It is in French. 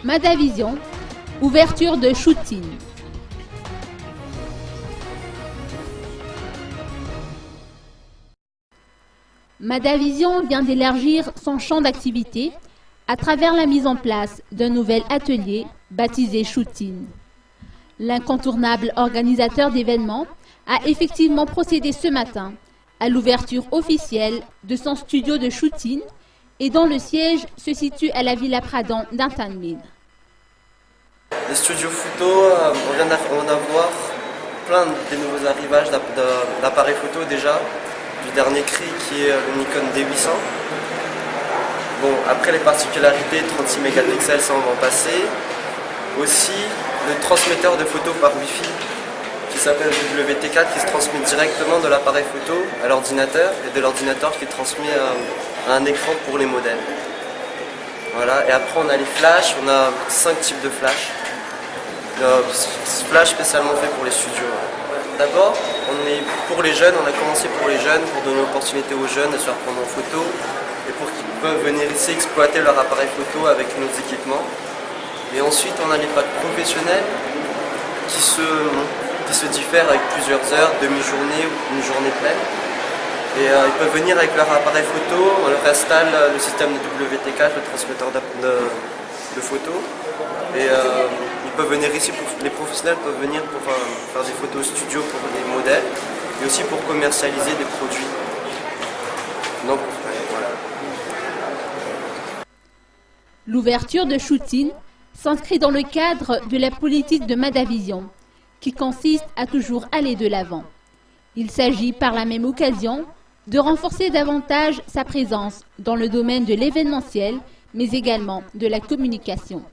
Madavision, ouverture de shooting. Madavision vient d'élargir son champ d'activité à travers la mise en place d'un nouvel atelier baptisé Shooting. L'incontournable organisateur d'événements a effectivement procédé ce matin à l'ouverture officielle de son studio de shooting et dont le siège se situe à la Villa Pradon d'Intanmin. Les studios photo, on vient d'avoir plein de nouveaux arrivages d'appareils photo déjà, du dernier cri qui est le Nikon D800. Bon, après les particularités, 36 mégapixels, ça on va en passer. Aussi le transmetteur de photos par Wi-Fi qui s'appelle WT4 qui se transmet directement de l'appareil photo à l'ordinateur et de l'ordinateur qui transmet à un écran pour les modèles. Voilà, et après on a les flashs, on a 5 types de flash. Flash spécialement fait pour les studios. D'abord, on est pour les jeunes, on a commencé pour les jeunes, pour donner l'opportunité aux jeunes de se faire prendre en photo et pour qu'ils peuvent venir ici exploiter leur appareil photo avec nos équipements. Et ensuite, on a les packs professionnels qui se diffèrent avec plusieurs heures, demi-journée ou une journée pleine. Et ils peuvent venir avec leur appareil photo, on leur installe le système de WT4, le transmetteur de photos. Et ils peuvent venir ici, les professionnels peuvent venir pour faire des photos studio pour les modèles et aussi pour commercialiser des produits. Donc voilà. L'ouverture de shooting s'inscrit dans le cadre de la politique de Madavision, qui consiste à toujours aller de l'avant. Il s'agit par la même occasion de renforcer davantage sa présence dans le domaine de l'événementiel, mais également de la communication.